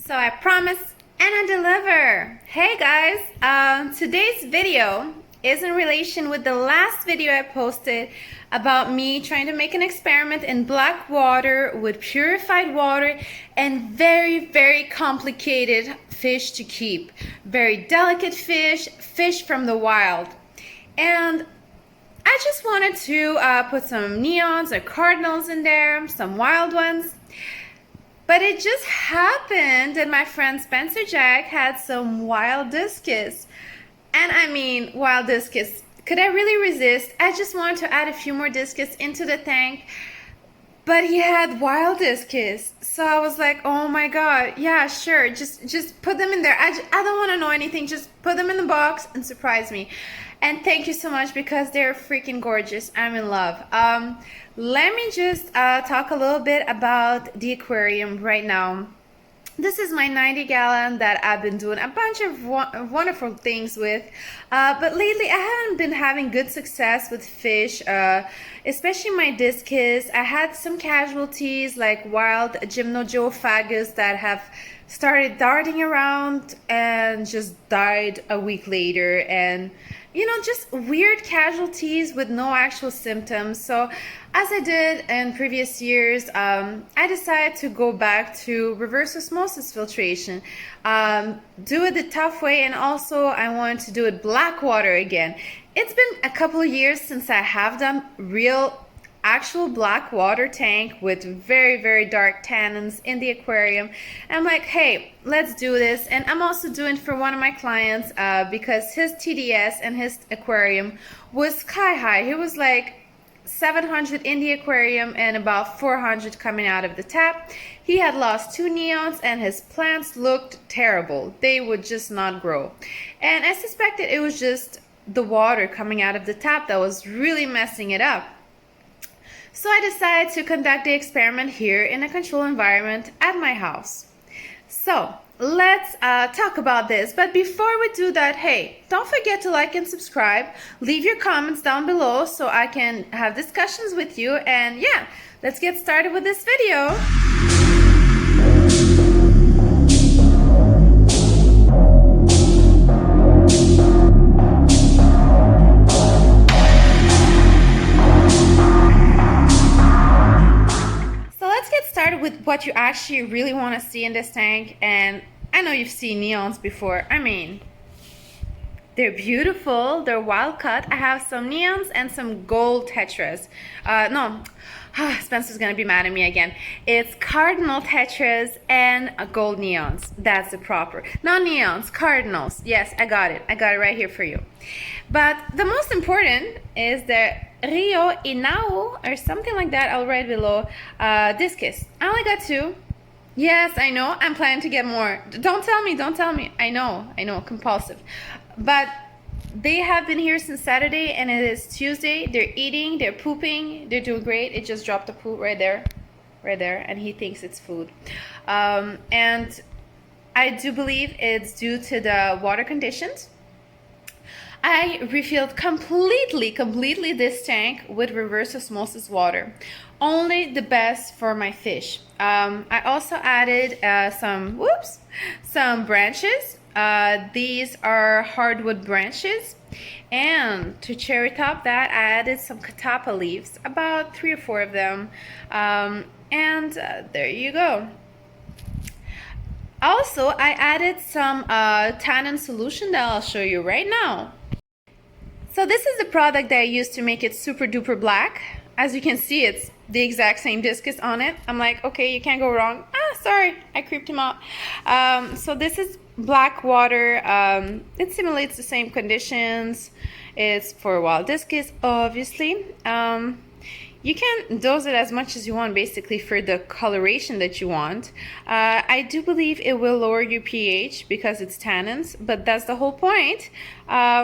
So I promise and I deliver. Hey guys, today's video is in relation with the last video I posted about me trying to make an experiment in black water with purified water and very complicated fish to keep. Very delicate fish from the wild. And I just wanted to put some neons or cardinals in there, some wild ones. But it just happened that my friend Spencer Jack had some wild discus. And I mean, wild discus. Could I really resist? I just wanted to add a few more discus into the tank. But he had wild discus. So I was like, oh my god, yeah, sure. Just put them in there. I don't want to know anything. Just put them in the box and surprise me. And thank you so much because they're freaking gorgeous. I'm in love. Let me just talk a little bit about the aquarium right now. This is my 90-gallon that I've been doing a bunch of wonderful things with. But lately I haven't been having good success with fish, especially my discus. I had some casualties like wild gymnogeophagus that have started darting around and just died a week later, and you know, just weird casualties with no actual symptoms. So as I did in previous years, I decided to go back to reverse osmosis filtration, do it the tough way, and also I wanted to do it black water again. It's been a couple of years since I have done real actual black water tank with very dark tannins in the aquarium. And I'm like, hey, let's do this. And I'm also doing for one of my clients because his TDS and his aquarium was sky high. He was like 700 in the aquarium and about 400 coming out of the tap. He had lost 2 neons and his plants looked terrible. They would just not grow. And I suspected it was just the water coming out of the tap that was really messing it up. So I decided to conduct the experiment here in a controlled environment at my house. So let's talk about this. But before we do that, hey, don't forget to like and subscribe. Leave your comments down below so I can have discussions with you. And yeah, let's get started with this video. With what you actually really want to see in this tank. And I know you've seen neons before. I mean, they're beautiful, they're wild cut. I have some neons and some gold tetras. Spencer's gonna be mad at me again. It's cardinal tetras and gold neons. That's the proper, not neons, cardinals. Yes, I got it right here for you. But the most important is the Rio Inao or something like that. I'll write below. Discus. I only got 2. Yes, I know. I'm planning to get more. Don't tell me. I know, compulsive. But they have been here since Saturday and it is Tuesday. They're eating, they're pooping, they're doing great. It just dropped a poop right there, and he thinks it's food. And I do believe it's due to the water conditions. I refilled completely this tank with reverse osmosis water. Only the best for my fish. I also added some branches. These are hardwood branches. And to cherry top that, I added some catappa leaves, about 3 or 4 of them. There you go. Also, I added some tannin solution that I'll show you right now. So this is the product that I used to make it super duper black. As you can see, it's the exact same discus on it. I'm like, okay, you can't go wrong. Sorry, I creeped him out. So this is black water. It simulates the same conditions. It's for wild discus, obviously. You can dose it as much as you want, basically, for the coloration that you want. I do believe it will lower your pH because it's tannins, but that's the whole point.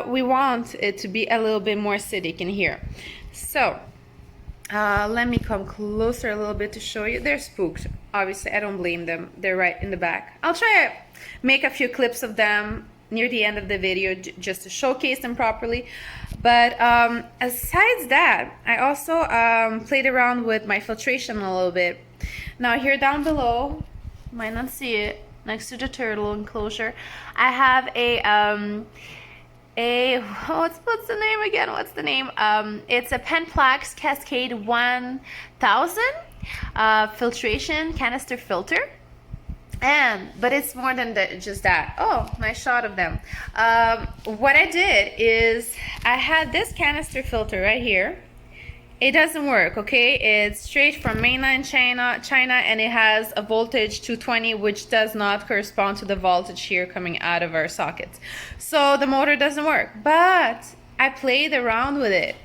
We want it to be a little bit more acidic in here. So let me come closer a little bit to show you. They're spooked. Obviously, I don't blame them. They're right in the back. I'll try to make a few clips of them near the end of the video just to showcase them properly. But aside that, I also played around with my filtration a little bit. Now here down below, might not see it, next to the turtle enclosure. I have what's the name again? What's the name? It's a Penplax Cascade 1000 filtration canister filter. But it's more than just that. Oh, nice shot of them. What I did is I had this canister filter right here. It doesn't work, okay? It's straight from mainland China, and it has a voltage 220, which does not correspond to the voltage here coming out of our sockets. So the motor doesn't work, but I played around with it.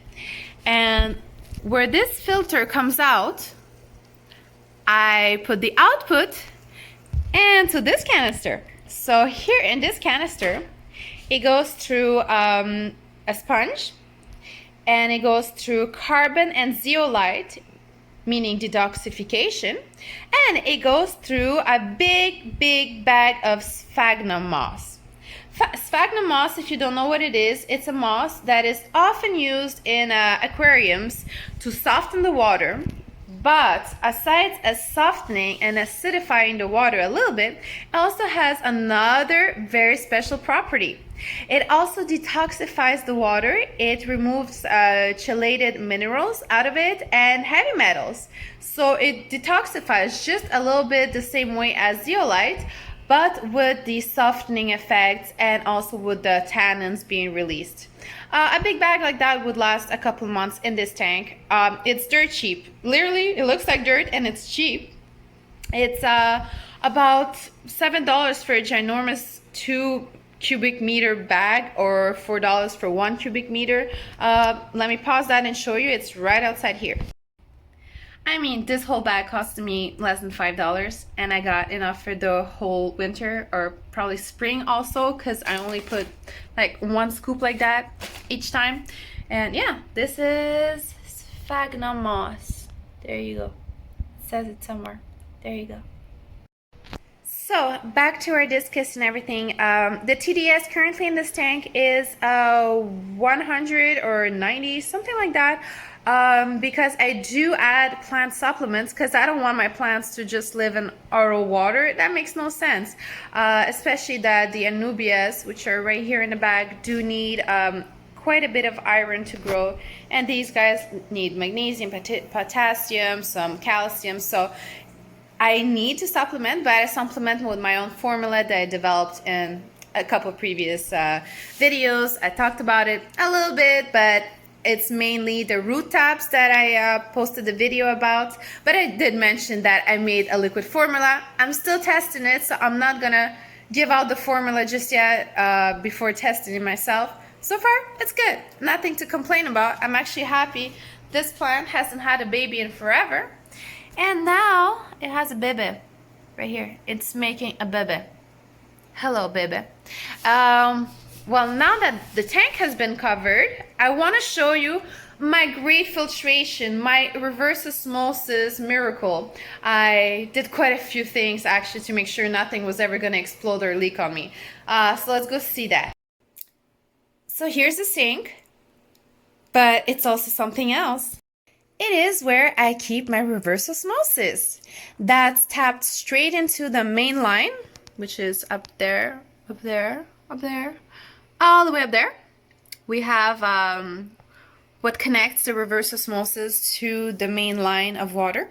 And where this filter comes out, I put the output into this canister. So here in this canister, it goes through a sponge, and it goes through carbon and zeolite, meaning detoxification, and it goes through a big bag of sphagnum moss. Sphagnum moss, if you don't know what it is, it's a moss that is often used in aquariums to soften the water. But aside as softening and acidifying the water a little bit, it also has another very special property. It also detoxifies the water. It removes chelated minerals out of it and heavy metals. So it detoxifies just a little bit the same way as zeolite, but with the softening effects and also with the tannins being released. A big bag like that would last a couple months in this tank. It's dirt cheap. Literally, it looks like dirt and it's cheap. It's about $7 for a ginormous 2 cubic meter bag, or $4 for 1 cubic meter. Let me pause that and show you. It's right outside here. I mean, this whole bag cost me less than $5, and I got enough for the whole winter, or probably spring also, because I only put like 1 scoop like that each time. And yeah, this is sphagnum moss. There you go. It says it somewhere. There you go. So back to our discus and everything. The TDS currently in this tank is 100 or 90, something like that. Because I do add plant supplements, because I don't want my plants to just live in RO water. That makes no sense. Especially that the anubias, which are right here in the bag, do need quite a bit of iron to grow. And these guys need magnesium, potassium, some calcium. So I need to supplement, but I supplement with my own formula that I developed in a couple of previous videos. I talked about it a little bit, but it's mainly the root tabs that I posted the video about. But I did mention that I made a liquid formula. I'm still testing it, so I'm not gonna give out the formula just yet before testing it myself. So far, it's good. Nothing to complain about. I'm actually happy. This plant hasn't had a baby in forever. And now it has a baby right here. It's making a baby. Hello, baby. Well, now that the tank has been covered, I want to show you my great filtration, my reverse osmosis miracle. I did quite a few things actually to make sure nothing was ever going to explode or leak on me. So let's go see that. So here's the sink, but it's also something else. It is where I keep my reverse osmosis. That's tapped straight into the main line, which is up there, up there, up there, all the way up there. We have what connects the reverse osmosis to the main line of water.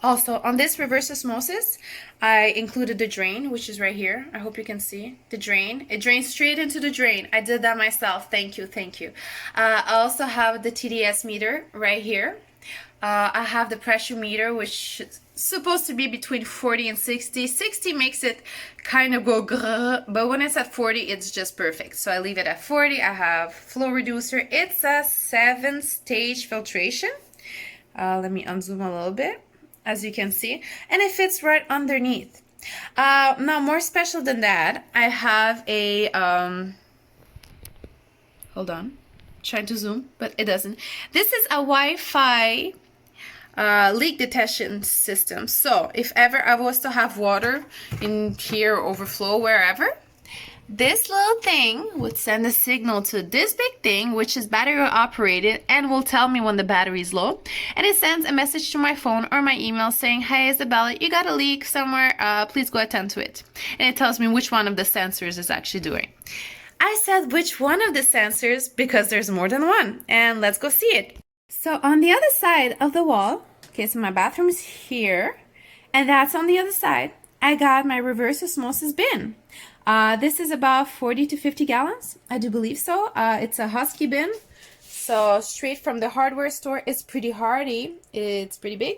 Also, on this reverse osmosis, I included the drain, which is right here. I hope you can see the drain. It drains straight into the drain. I did that myself. Thank you, thank you. I also have the TDS meter right here. I have the pressure meter, which is supposed to be between 40 and 60. 60 makes it kind of go grrr, but when it's at 40, it's just perfect. So I leave it at 40. I have flow reducer. It's a 7-stage filtration. Let me unzoom a little bit, as you can see, and it fits right underneath. Now, more special than that, I have a hold on, trying to zoom, but it doesn't. This is a Wi-Fi leak detection system. So if ever I was to have water in here, overflow, wherever, This little thing would send a signal to this big thing, which is battery operated, and will tell me when the battery is low. And it sends a message to my phone or my email saying, "Hey Isabella, you got a leak somewhere, please go attend to it." And it tells me which one of the sensors is actually doing. I said which one of the sensors because there's more than one, and let's go see it. So on the other side of the wall, okay, so my bathroom is here, and that's on the other side, I got my reverse osmosis bin. This is about 40 to 50 gallons, I do believe so. It's a Husky bin, so straight from the hardware store. It's pretty hardy, it's pretty big.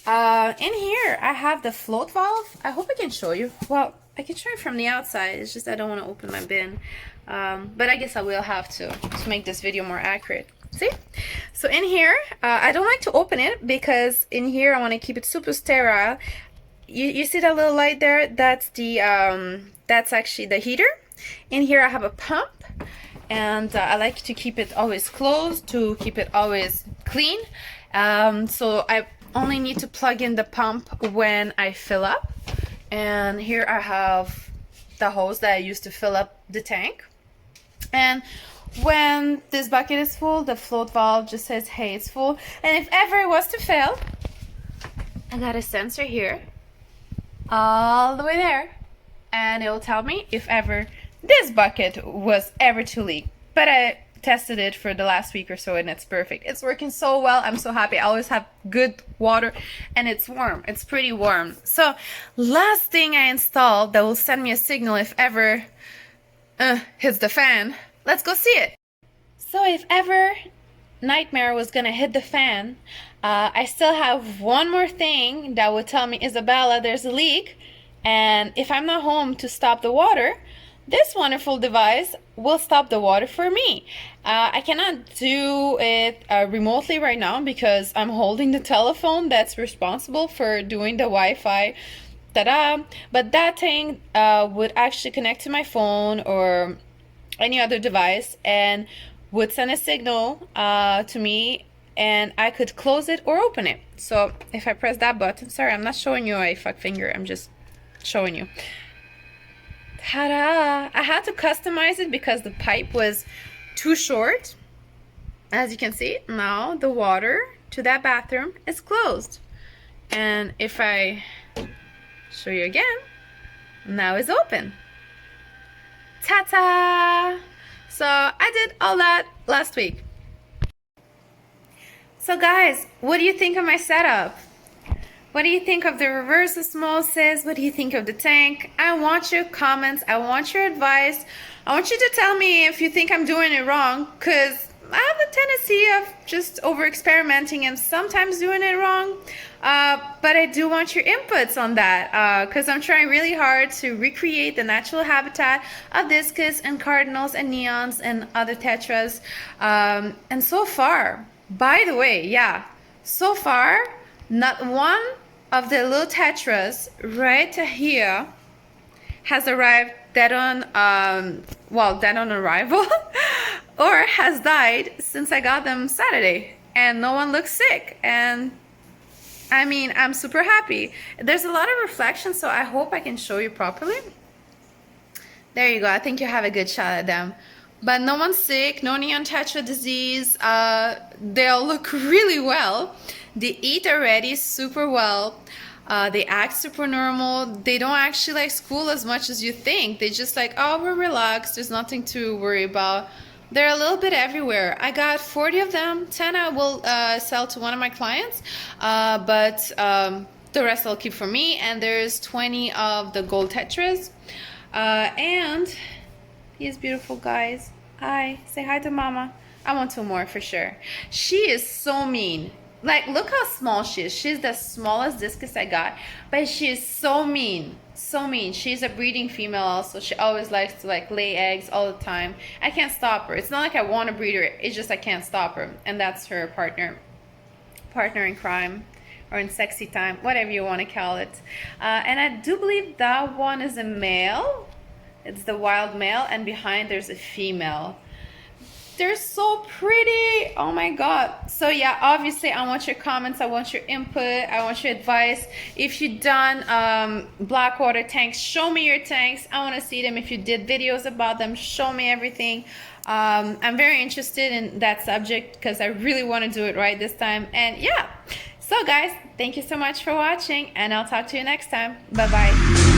In here, I have the float valve. I hope I can show you. Well, I can show you from the outside, it's just I don't want to open my bin. But I guess I will have to make this video more accurate. See? So in here, I don't like to open it because in here I want to keep it super sterile. You see that little light there? That's the that's actually the heater. In here I have a pump, and I like to keep it always closed to keep it always clean. So I only need to plug in the pump when I fill up. And here I have the hose that I use to fill up the tank. And when this bucket is full, the float valve just says, "Hey, it's full." And if ever it was to fail, I got a sensor here all the way there, and it will tell me if ever this bucket was ever to leak. But I tested it for the last week or so, and it's perfect. It's working so well. I'm so happy. I always have good water, and it's warm. It's pretty warm. So last thing I installed that will send me a signal if ever hits the fan. Let's go see it. So if ever nightmare was gonna hit the fan, I still have one more thing that would tell me, "Isabella, there's a leak," and if I'm not home to stop the water, this wonderful device will stop the water for me. I cannot do it remotely right now because I'm holding the telephone that's responsible for doing the Wi-Fi. Ta-da! But that thing would actually connect to my phone or any other device and would send a signal to me, and I could close it or open it. So if I press that button, sorry, I'm not showing you a fuck finger, I'm just showing you. Ta-da! I had to customize it because the pipe was too short. As you can see, now the water to that bathroom is closed. And if I show you again, now it's open. Ta-ta! So I did all that last week. So guys, what do you think of my setup? What do you think of the reverse osmosis? What do you think of the tank? I want your comments. I want your advice. I want you to tell me if you think I'm doing it wrong, because I have a tendency of just over experimenting and sometimes doing it wrong. But I do want your inputs on that because I'm trying really hard to recreate the natural habitat of discus and cardinals and neons and other tetras. And so far, by the way, yeah, so far, not one of the little tetras right here has arrived dead on, dead on arrival or has died since I got them Saturday, and no one looks sick. And I mean, I'm super happy. There's a lot of reflection, so I hope I can show you properly. There you go. I think you have a good shot at them. But no one's sick, no neon tetra disease. They all look really well. They eat already super well. They act super normal. They don't actually like school as much as you think. They just like, oh, we're relaxed. There's nothing to worry about. They're a little bit everywhere. I got 40 of them. 10 I will sell to one of my clients, but the rest I'll keep for me. And there's 20 of the gold tetras. And these beautiful guys. Hi, say hi to mama. I want two more for sure. She is so mean. Like, look how small she is. She's the smallest discus I got, but she is so mean. So mean. She's a breeding female also. She always likes to like lay eggs all the time. I can't stop her. It's not like I want to breed her. It's just I can't stop her. And that's her partner in crime or in sexy time, whatever you want to call it. And I do believe that one is a male. It's the wild male, and behind there's a female. they're so pretty. Oh my god. So yeah, obviously I want your comments, I want your input, I want your advice. If you've done Blackwater tanks, show me your tanks. I want to see them. If you did videos about them, show me everything. I'm very interested in that subject because I really want to do it right this time. And yeah, so guys, thank you so much for watching, and I'll talk to you next time. Bye bye.